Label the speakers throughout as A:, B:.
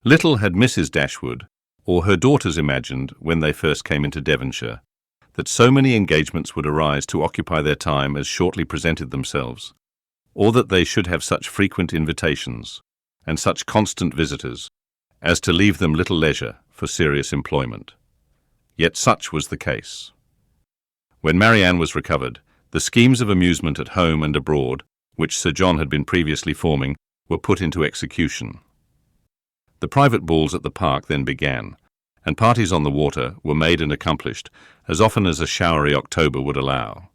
A: Little had Mrs. Dashwood, or her daughters imagined when they first came into Devonshire, that so many engagements would arise to occupy their time as shortly presented themselves, or that they should have such frequent invitations, and such constant visitors, as to leave them little leisure for serious employment. Yet such was the case. When Marianne was recovered, the schemes of amusement at home and abroad, which Sir John had been previously forming, were put into execution. The private balls at the park then began, and parties on the water were made and accomplished as often as a showery October would allow.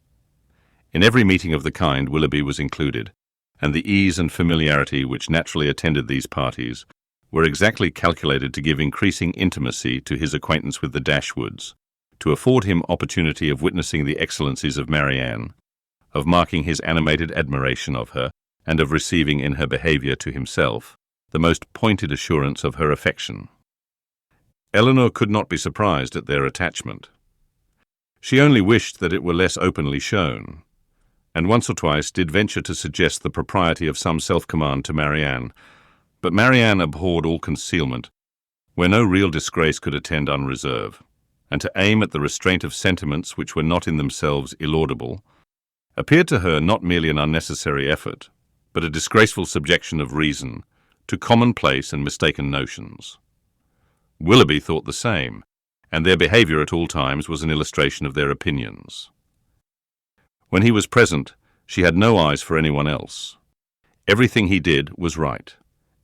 A: In every meeting of the kind Willoughby was included, and the ease and familiarity which naturally attended these parties were exactly calculated to give increasing intimacy to his acquaintance with the Dashwoods, to afford him opportunity of witnessing the excellencies of Marianne, of marking his animated admiration of her, and of receiving in her behaviour to himself the most pointed assurance of her affection. Elinor could not be surprised at their attachment. She only wished that it were less openly shown, and once or twice did venture to suggest the propriety of some self-command to Marianne, but Marianne abhorred all concealment, where no real disgrace could attend unreserve, and to aim at the restraint of sentiments which were not in themselves illaudable, appeared to her not merely an unnecessary effort, but a disgraceful subjection of reason to commonplace and mistaken notions. Willoughby thought the same, and their behaviour at all times was an illustration of their opinions. When he was present, she had no eyes for anyone else. Everything he did was right.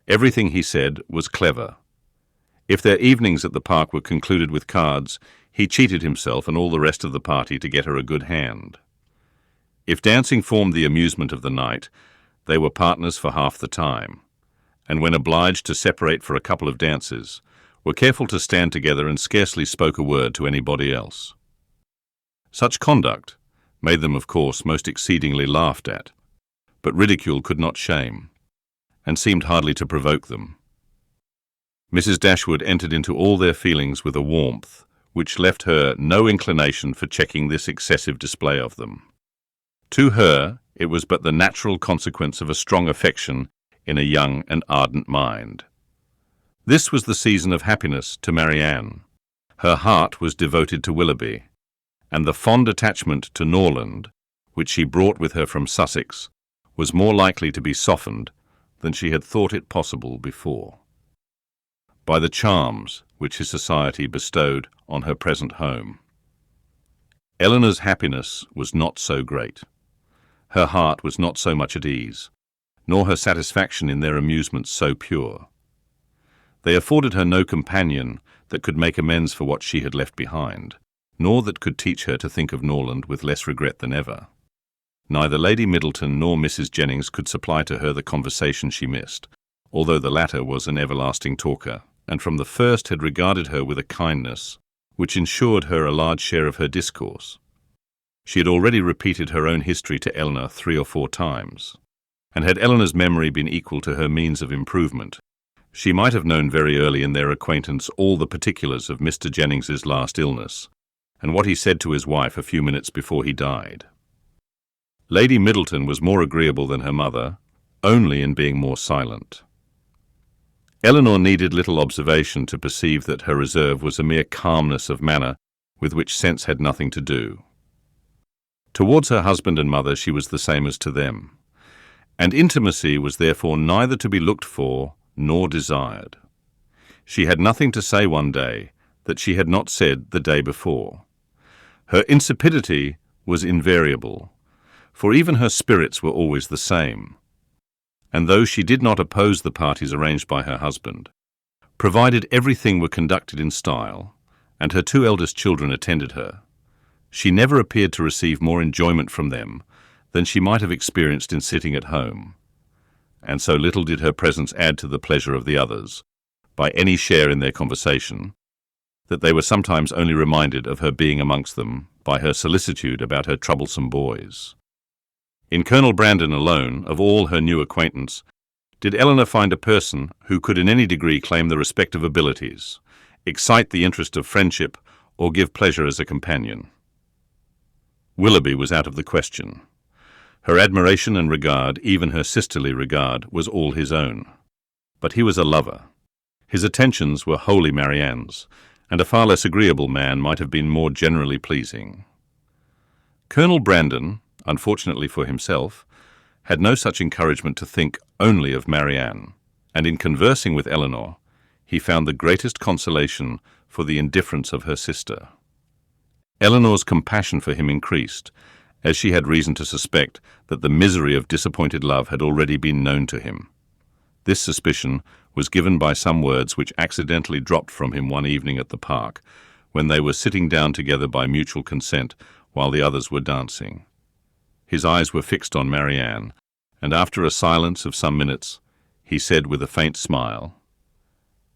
A: Everything he said was clever. If their evenings at the park were concluded with cards, he cheated himself and all the rest of the party to get her a good hand. If dancing formed the amusement of the night, they were partners for half the time, and when obliged to separate for a couple of dances, were careful to stand together and scarcely spoke a word to anybody else. Such conduct made them, of course, most exceedingly laughed at, but ridicule could not shame, and seemed hardly to provoke them. Mrs. Dashwood entered into all their feelings with a warmth which left her no inclination for checking this excessive display of them. To her, it was but the natural consequence of a strong affection in a young and ardent mind. This was the season of happiness to Marianne. Her heart was devoted to Willoughby, and the fond attachment to Norland, which she brought with her from Sussex, was more likely to be softened than she had thought it possible before, by the charms which his society bestowed on her present home. Elinor's happiness was not so great. Her heart was not so much at ease, nor her satisfaction in their amusements so pure. They afforded her no companion that could make amends for what she had left behind, nor that could teach her to think of Norland with less regret than ever. Neither Lady Middleton nor Mrs. Jennings could supply to her the conversation she missed, although the latter was an everlasting talker, and from the first had regarded her with a kindness which ensured her a large share of her discourse. She had already repeated her own history to Elinor 3 or 4 times, and had Elinor's memory been equal to her means of improvement, she might have known very early in their acquaintance all the particulars of Mr. Jennings's last illness, and what he said to his wife a few minutes before he died. Lady Middleton was more agreeable than her mother, only in being more silent. Elinor needed little observation to perceive that her reserve was a mere calmness of manner with which sense had nothing to do. Towards her husband and mother she was the same as to them, and intimacy was therefore neither to be looked for nor desired. She had nothing to say one day that she had not said the day before. Her insipidity was invariable, for even her spirits were always the same, and though she did not oppose the parties arranged by her husband, provided everything were conducted in style, and her 2 eldest children attended her, she never appeared to receive more enjoyment from them than she might have experienced in sitting at home, and so little did her presence add to the pleasure of the others, by any share in their conversation, that they were sometimes only reminded of her being amongst them by her solicitude about her troublesome boys. In Colonel Brandon alone, of all her new acquaintance, did Elinor find a person who could in any degree claim the respect of abilities, excite the interest of friendship, or give pleasure as a companion. Willoughby was out of the question. Her admiration and regard, even her sisterly regard, was all his own. But he was a lover. His attentions were wholly Marianne's, and a far less agreeable man might have been more generally pleasing. Colonel Brandon, unfortunately for himself, had no such encouragement to think only of Marianne, and in conversing with Elinor, he found the greatest consolation for the indifference of her sister. Elinor's compassion for him increased, as she had reason to suspect that the misery of disappointed love had already been known to him. This suspicion was given by some words which accidentally dropped from him one evening at the park, when they were sitting down together by mutual consent while the others were dancing. His eyes were fixed on Marianne, and after a silence of some minutes, he said with a faint smile,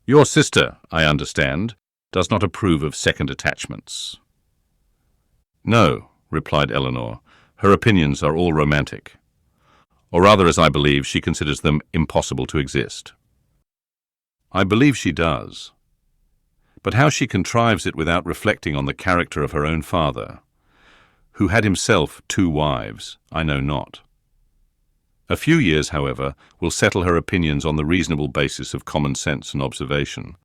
A: "Your sister, I understand, does not approve of second attachments." "No," replied Elinor, "her opinions are all romantic. Or rather, as I believe, she considers them impossible to exist." "I believe she does. But how she contrives it without reflecting on the character of her own father, who had himself 2 wives, I know not. A few years, however, will settle her opinions on the reasonable basis of common sense and observation,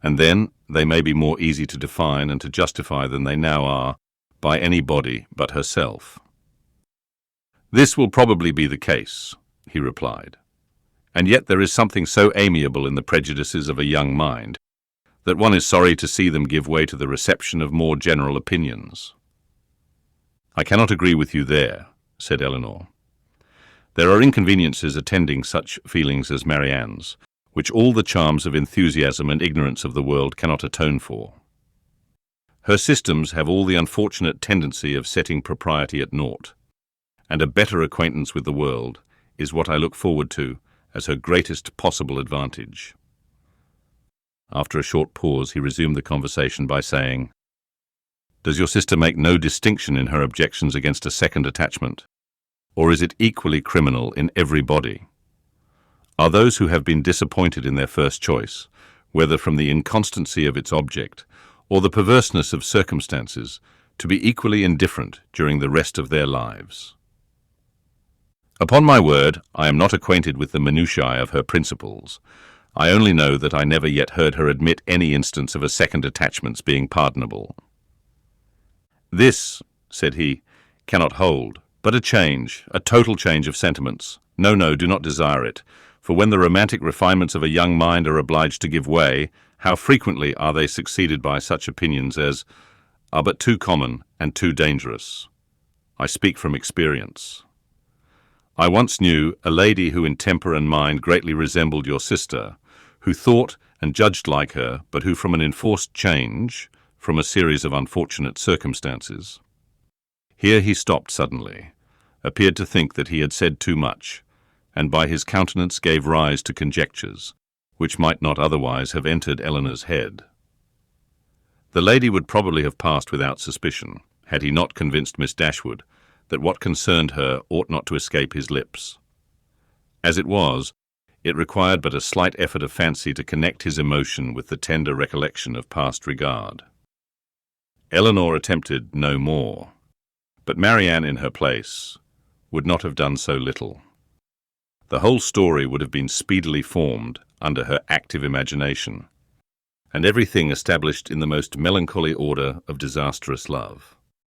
A: and then they may be more easy to define and to justify than they now are by anybody but herself." "This will probably be the case," he replied, "and yet there is something so amiable in the prejudices of a young mind that one is sorry to see them give way to the reception of more general opinions." "I cannot agree with you there," said Elinor. "There are inconveniences attending such feelings as Marianne's, which all the charms of enthusiasm and ignorance of the world cannot atone for. Her systems have all the unfortunate tendency of setting propriety at naught, and a better acquaintance with the world is what I look forward to as her greatest possible advantage." After a short pause, he resumed the conversation by saying, "Does your sister make no distinction in her objections against a second attachment, or is it equally criminal in every body? Are those who have been disappointed in their first choice, whether from the inconstancy of its object or the perverseness of circumstances, to be equally indifferent during the rest of their lives?" "Upon my word, I am not acquainted with the minutiae of her principles. I only know that I never yet heard her admit any instance of a second attachment's being pardonable." "This," said he, "cannot hold, but a total change of sentiments. No, do not desire it, for when the romantic refinements of a young mind are obliged to give way, how frequently are they succeeded by such opinions as are but too common and too dangerous. I speak from experience. I once knew a lady who in temper and mind greatly resembled your sister, who thought and judged like her, but who from an enforced change, from a series of unfortunate circumstances—" Here he stopped suddenly, appeared to think that he had said too much, and by his countenance gave rise to conjectures, which might not otherwise have entered Elinor's head. The lady would probably have passed without suspicion, had he not convinced Miss Dashwood that what concerned her ought not to escape his lips. As it was, it required but a slight effort of fancy to connect his emotion with the tender recollection of past regard. Elinor attempted no more, but Marianne in her place would not have done so little. The whole story would have been speedily formed under her active imagination, and everything established in the most melancholy order of disastrous love.